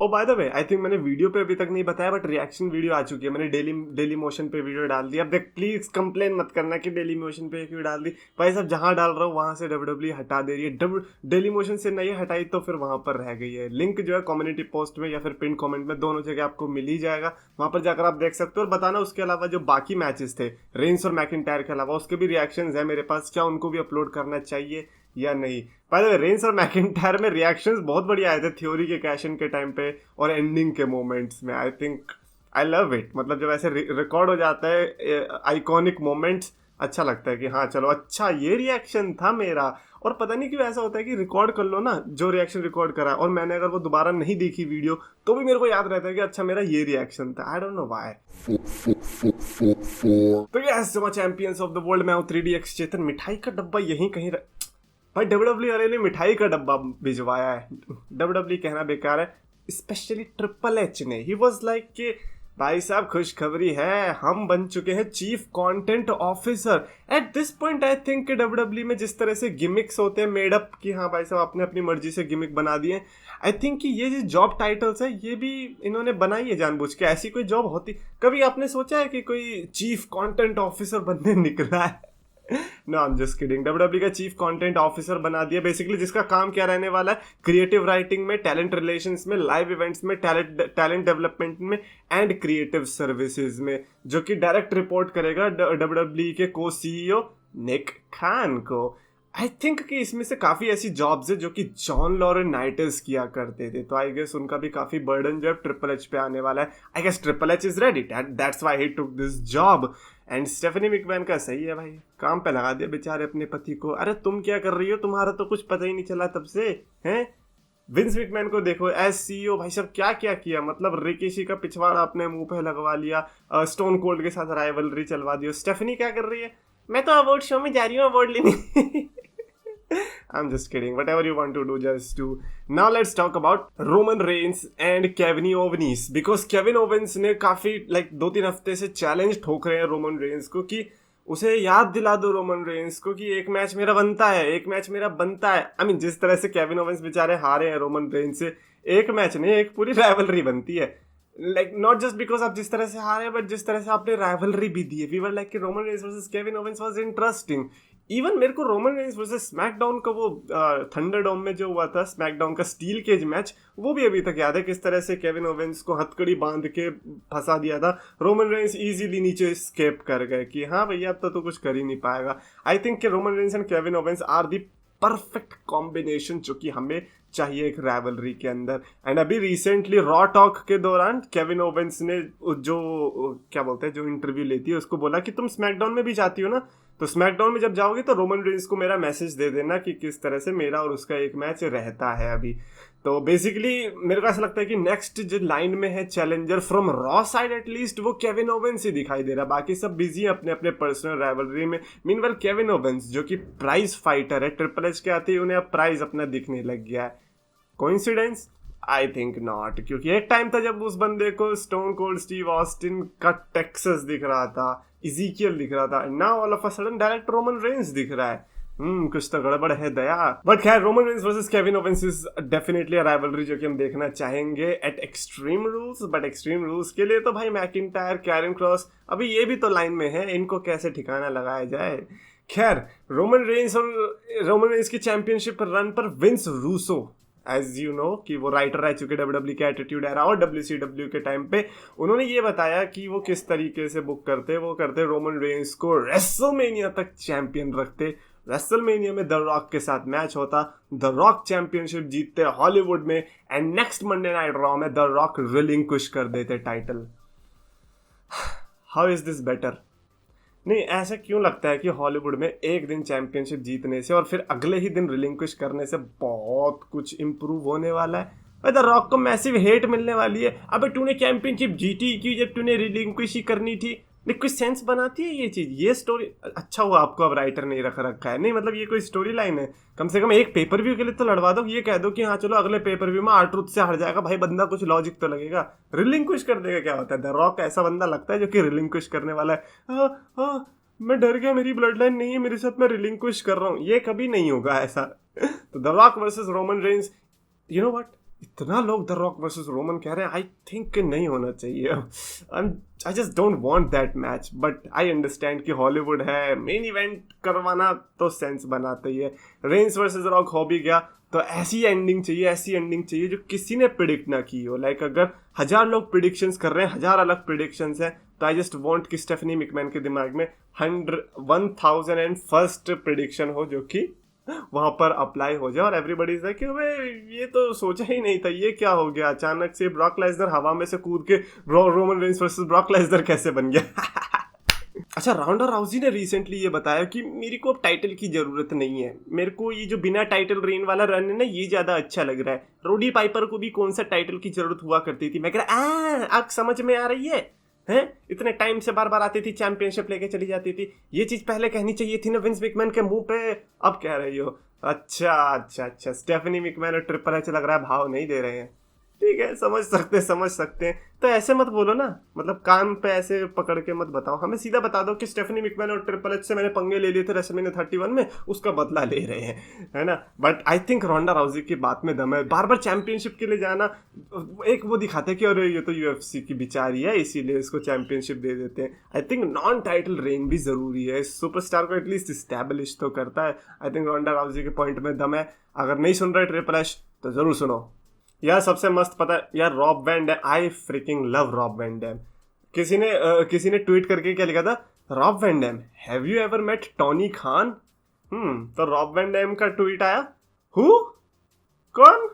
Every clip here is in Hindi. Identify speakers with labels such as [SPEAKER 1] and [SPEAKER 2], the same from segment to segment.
[SPEAKER 1] O by the way I think मैंने वीडियो पे अभी तक नहीं बताया, बट रिएक्शन वीडियो आ चुकी है। मैंने डेली मोशन पे वीडियो डाल दी। अब देख प्लीज कंप्लेन मत करना कि डेली मोशन पे क्यों डाल दी। भाई साहब जहां डाल रहा हूँ वहां से WWE हटा दे रही है। डेली मोशन से नहीं हटाई तो फिर वहां पर रह गई है। लिंक जो है कम्युनिटी पोस्ट में या फिर पिन कमेंट में, दोनों जगह आपको मिल ही जाएगा। वहां पर जाकर आप देख सकते हो। और बताना उसके अलावा जो बाकी मैचेस थे रेंस और मैकिंटायर के अलावा, उसके भी रिएक्शंस है मेरे पास, क्या उनको भी अपलोड करना चाहिए या नहीं। बाय द वे रेंस और मैकिंटायर में रिएक्शंस बहुत बढ़िया आए थे थ्योरी के कैश इन के टाइम पे और एंडिंग के मोमेंट्स में। I think I love it. मतलब जब ऐसे रिकॉर्ड हो जाता है आइकॉनिक मोमेंट्स, अच्छा लगता है कि हाँ चलो अच्छा ये रिएक्शन था मेरा। और पता नहीं क्यों ऐसा होता है कि रिकॉर्ड कर लो ना जो रिएक्शन रिकॉर्ड करा, और मैंने अगर वो दोबारा नहीं देखी वीडियो तो भी मेरे को याद रहता है कि अच्छा मेरा ये रिएक्शन था। I don't know why. तो yes champions of the world, मैं हूँ 3DX चेतन। मिठाई का डब्बा यहीं कहीं भाई WWE वाले ने मिठाई का डब्बा भिजवाया है। WWE कहना बेकार है, स्पेशली ट्रिपल एच ने। ही वाज लाइक कि भाई साहब खुशखबरी है, हम बन चुके हैं chief content officer. At this point I think कि WWE में जिस तरह से गिमिक्स होते हैं मेड अप कि हाँ भाई साहब आपने अपनी मर्जी से गिमिक बना दिए, आई थिंक कि ये जो जॉब टाइटल्स है ये भी इन्होंने बनाई है जानबूझ के। ऐसी कोई जॉब होती, कभी आपने सोचा है कि कोई चीफ कंटेंट ऑफिसर बनने निकला है? No I am just kidding. WWE का चीफ कंटेंट ऑफिसर बना दिया बेसिकली, जिसका काम क्या रहने वाला है, क्रिएटिव राइटिंग में, टैलेंट रिलेशंस में, लाइव इवेंट्स में, टैलेंट डेवलपमेंट में एंड क्रिएटिव सर्विसेज में, जो कि डायरेक्ट रिपोर्ट करेगा WWE के को CEO निक खान को। आई थिंक कि इसमें से काफी ऐसी जॉब्स है जो कि जॉन लॉरेनाइटिस किया करते थे, तो आई गेस उनका भी काफी बर्डन जो है ट्रिपल एच पे आने वाला है। I guess triple H is ready, that's why he took this job. And Stephanie McMahon का सही है भाई, काम पे लगा दिया बेचारे अपने पति को। अरे तुम क्या कर रही हो, तुम्हारा तो कुछ पता ही नहीं चला तब से हैं। विंस मैकमैन को देखो एज CEO, भाई साहब क्या क्या किया। मतलब रिकीशी का पिछवाड़ा अपने मुंह पे लगवा लिया, स्टोन कोल्ड के साथ राइवलरी चलवा दी। स्टेफनी क्या कर रही है, मैं तो अवार्ड शो में जा रही हूँ अवार्ड लेने। I'm just kidding. Whatever you want to do, just do. Now let's talk about Roman Reigns and Kevin Owens, because Kevin Owens ने काफी 2-3 हफ्ते से चैलेंज ठोक रहे हैं रोमन रेंस को कि उसे याद दिला दो रोमन रेंस को कि एक मैच मेरा बनता है, एक मैच मेरा बनता है। I mean, जिस तरह से केविन ओवेंस बेचारे हारे हैं रोमन रेंस से, एक मैच नहीं एक पूरी राइवलरी बनती है। नॉट जस्ट बिकॉज आप जिस तरह से हारे, बट जिस तरह से आपने राइवलरी भी दी है। वी वर लाइक कि Roman Reigns versus Kevin Owens was interesting. Even मेरे को रोमन रेंस वर्सेस स्मैकडाउन का वो थंडरडोम में जो हुआ था स्मैकडाउन का स्टील केज मैच, वो भी अभी तक याद है किस तरह से केविन ओवेंस को हथकड़ी बांध के फंसा दिया था। रोमन रेंस इजीली नीचे स्केप कर गए कि हाँ भैया अब तो कुछ कर ही नहीं पाएगा। आई थिंक कि Roman Reigns and Kevin Owens are the perfect combination जो कि हमें चाहिए एक राइवलरी के अंदर। एंड अभी रिसेंटली रॉ टॉक के दौरान केविन ओवेंस ने जो क्या बोलते हैं जो इंटरव्यू लेती है उसको बोला कि तुम स्मैकडाउन में भी जाती हो ना, तो स्मैकडाउन में जब जाओगे तो रोमन रेंस को मेरा मैसेज दे देना कि किस तरह से मेरा और उसका एक मैच रहता है अभी। तो बेसिकली मेरे को ऐसा लगता है कि नेक्स्ट जो लाइन में है challenger from raw side at least वो केविन ओवेंस ही दिखाई दे रहा है। बाकी सब बिजी है अपने अपने पर्सनल राइवलरी में। मीनवेल केविन ओवेंस जो कि प्राइज फाइटर है, ट्रिपल एच के आते ही उन्हें अब प्राइज अपना दिखने लग गया है। कोइंसिडेंस? आई थिंक नॉट, क्योंकि एक टाइम था जब उस बंदे को स्टोन कोल्ड स्टीव ऑस्टिन का टेक्सास दिख रहा था, इजीकियल दिख रहा था, now all of a sudden direct Roman Reigns दिख रहा है। कुछ तो गड़बड़ है दया। बट खैर Roman Reigns versus Kevin Owens is definitely a rivalry जो कि हम देखना चाहेंगे eight extreme rules. But extreme rules के लिए तो भाई मैकिंटायर, कैरन क्रॉस अभी ये भी तो लाइन में है, इनको कैसे ठिकाना लगाया जाए। खैर रोमन रेंस की चैंपियनशिप रन पर Vince Russo, as you know कि वो राइटर रह चुके WWE के एटीट्यूड एरा और WCW के टाइम पे, उन्होंने ये बताया कि वो किस तरीके से बुक करते रोमन रेंस को रेसलमेनिया तक चैंपियन रखते। रेसलमेनिया में द रॉक के साथ मैच होता, द रॉक चैंपियनशिप जीतते हॉलीवुड में, and next Monday night raw में द रॉक रिलिंक्विश कर देते title. How is this better? नहीं, ऐसा क्यों लगता है कि हॉलीवुड में एक दिन चैंपियनशिप जीतने से और फिर अगले ही दिन रिलिंक्विश करने से बहुत कुछ इंप्रूव होने वाला है। द रॉक को मैसिव हेट मिलने वाली है। अबे तूने चैंपियनशिप जीती क्यों जब तूने रिलिंक्विश ही करनी थी? नहीं, कुछ सेंस बनाती है ये चीज, ये स्टोरी। अच्छा हुआ आपको अब राइटर नहीं रखा है। नहीं मतलब ये कोई स्टोरी लाइन है, कम से कम एक पेपर व्यू के लिए तो लड़वा दो। ये कह दो कि हाँ चलो अगले पेपर व्यू में R-Truth से हट जाएगा भाई बंदा, कुछ लॉजिक तो लगेगा। रिलिंक्विश कर देगा क्या होता है? द रॉक ऐसा बंदा लगता है जो कि रिलिंक्विश करने वाला है। मैं डर गया, मेरी ब्लड लाइन नहीं है मेरे साथ, मैं रिलिंक्विश कर रहा हूँ। ये कभी नहीं होगा ऐसा। तो the rock versus Roman Reigns, you know what, इतना लोग द रॉक वर्सेस रोमन कह रहे हैं, आई थिंक नहीं होना चाहिए। I just don't want that match, but I understand कि हॉलीवुड है, मेन इवेंट करवाना तो सेंस बनाता ही है। रेंस वर्सेस रॉक हो भी गया तो ऐसी एंडिंग चाहिए, ऐसी एंडिंग चाहिए जो किसी ने प्रिडिक्ट ना की हो। लाइक अगर 1000 लोग प्रिडिक्शंस कर रहे हैं, 1000 अलग प्रिडिक्शंस हैं, तो आई जस्ट वांट कि स्टेफनी मैकमैन के दिमाग में 1001st प्रिडिक्शन हो जो कि वहां पर अप्लाई हो जाए और एवरीबडी से कि भाई ये तो सोचा ही नहीं था, ये क्या हो गया अचानक से ब्रॉक लेसनर हवा में से कूद के Roman Reigns versus Brock Lesnar कैसे बन गया। अच्छा, राउंडा राउजी ने रिसेंटली ये बताया कि मेरे को अब टाइटल की जरूरत नहीं है, मेरे को ये जो बिना टाइटल रेन वाला रन है ना ये ज्यादा अच्छा लग रहा है। रोडी पाइपर को भी कौन सा टाइटल की जरूरत हुआ करती थी, मैं कह रहा अब समझ में आ रही है हैं? इतने टाइम से बार बार आती थी चैंपियनशिप लेके चली जाती थी, ये चीज पहले कहनी चाहिए थी ना विंस मैकमैन के मुंह पे, अब कह रही हो। अच्छा अच्छा अच्छा, स्टेफनी मैकमैन और ट्रिपल एच लग रहा है भाव नहीं दे रहे हैं, ठीक है, समझ सकते हैं। तो ऐसे मत बोलो ना, मतलब कान पे ऐसे पकड़ के मत बताओ, हमें सीधा बता दो कि स्टेफनी मैकमैन और ट्रिपल एच से मैंने पंगे ले लिए थे रेसलमेनिया 31 में, उसका बदला ले रहे हैं, है ना। बट आई थिंक रोंडा राउजी की बात में दम है, बार बार चैंपियनशिप के लिए जाना, एक वो दिखाते हैं कि अरे ये तो यूएफसी की बिचारी है इसीलिए इसको चैंपियनशिप दे देते हैं। I think non title reign भी जरूरी है, सुपरस्टार को एटलीस्ट इस्टेब्लिश तो करता है। आई थिंक रोंडा राउजी के पॉइंट में दम है, अगर नहीं सुन रहे ट्रिपल एच तो जरूर सुनो यार। सबसे मस्त पता है यार, Rob Van Dam, I freaking love Rob Van Dam. किसी ने ट्वीट करके क्या लिखा था, Rob Van Dam have you ever met Tony Khan. तो रॉब वैन डैम का ट्वीट आया, हु कौन।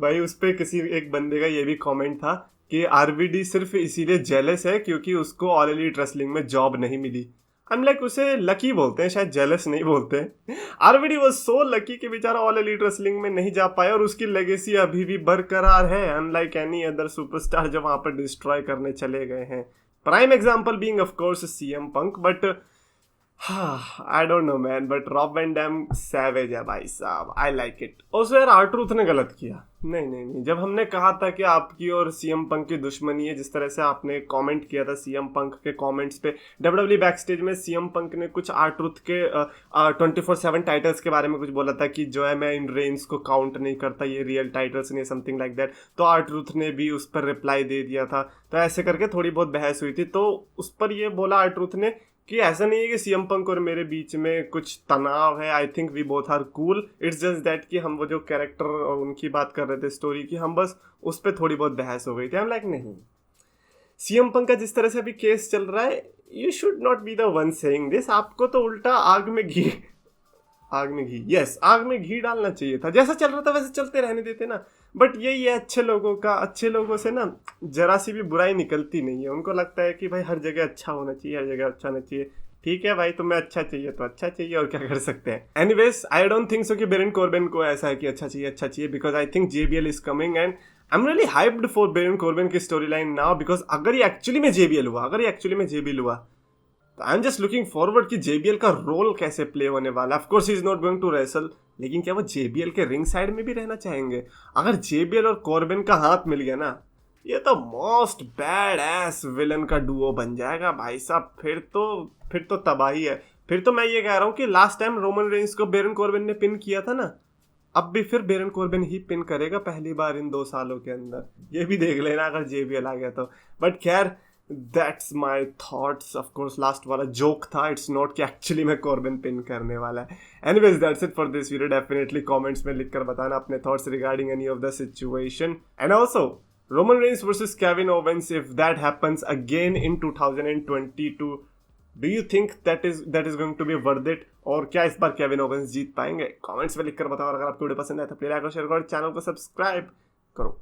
[SPEAKER 1] भाई उस पे किसी एक बंदे का ये भी कमेंट था कि आरवीडी सिर्फ इसीलिए जेलस है क्योंकि उसको ऑल एलीट रेसलिंग में जॉब नहीं मिली। हम लाइक उसे लकी बोलते हैं, शायद जेलस नहीं बोलते हैं। आरवीडी वाज सो लकी कि बेचारा ऑल एलीट रेसलिंग में नहीं जा पाया और उसकी लेगेसी अभी भी बरकरार है, अनलाइक एनी अदर सुपरस्टार जो वहां पर डिस्ट्रॉय करने चले गए हैं। Prime example being of course CM Punk, but I don't know man, but Rob Van Dam savage है भाई साहब, आई लाइक इट। और यार आर-ट्रूथ ने गलत किया, नहीं, जब हमने कहा था कि आपकी और सीएम पंक की दुश्मनी है, जिस तरह से आपने कमेंट किया था सीएम पंक के कमेंट्स पे डब्ल्यूडब्ल्यूई बैकस्टेज में, सीएम पंक ने कुछ आर-ट्रूथ के 24/7 टाइटल्स के बारे में कुछ बोला था कि जो है मैं इन रेंज को काउंट नहीं करता, ये रियल टाइटल्स नहीं, समथिंग लाइक दैट। तो आर-ट्रूथ ने भी उस पर रिप्लाई दे दिया था, तो ऐसे करके थोड़ी बहुत बहस हुई थी। तो उस पर ये बोला आर-ट्रूथ ने कि ऐसा नहीं है कि सीएम पंक और मेरे बीच में कुछ तनाव है, I think we both are cool, it's just that कि हम वो जो कैरेक्टर और उनकी बात कर रहे थे स्टोरी की, हम बस उस पर थोड़ी बहुत बहस हो गई थी। हम लाइक नहीं, सीएम पंक का जिस तरह से अभी केस चल रहा है, you should not be the one saying this. आपको तो उल्टा आग में घी आग में घी डालना चाहिए था, जैसा चल रहा था वैसे चलते रहने देते ना। बट यही है अच्छे लोगों का, अच्छे लोगों से ना जरा सी भी बुराई निकलती नहीं है, उनको लगता है कि भाई हर जगह अच्छा होना चाहिए, हर जगह अच्छा होना चाहिए। ठीक है भाई, तुम्हें अच्छा चाहिए तो अच्छा चाहिए, और क्या कर सकते हैं। Anyways, I don't think so कि बेरन कॉर्बिन को ऐसा है कि अच्छा चाहिए, because I think JBL is coming and I am really hyped for Baron Corbin की स्टोरी लाइन नाउ, बिकॉज अगर ये एक्चुअली में JBL हुआ तो I am just looking forward कि JBL का रोल कैसे प्ले होने वाला। Of course he is not going to wrestle, लेकिन क्या वो JBL के रिंग साइड में भी रहना चाहेंगे? अगर JBL और कॉर्बिन का हाथ मिल गया ना, ये तो मोस्ट बैड एस विलन का डुओ बन जाएगा भाई साहब। फिर तो तबाही है। फिर तो मैं ये कह रहा हूँ कि लास्ट टाइम रोमन रेंस को बेरन कॉर्बिन ने पिन किया था ना, अब भी फिर बेरन कॉर्बिन ही पिन करेगा पहली बार इन 2 सालों के अंदर। ये भी देख लेना अगर JBL आ गया तो। बट खैर, That's my thoughts. Of course, last वाला joke था, it's not कि actually में कॉर्बिन पिन करने वाला है। Anyways, that's it for this video. Definitely comments में लिखकर बताना अपने thoughts regarding any of the situation. And also, Roman Reigns versus Kevin Owens, if that happens again in 2022, do you think that is going to be worth it? और क्या इस बार केविन ओवेंस जीत पाएंगे? Comments में लिखकर बताओ। और अगर आपको वीडियो पसंद आए तो प्लीज लाइक और शेयर करो, चैनल को सब्सक्राइब करो।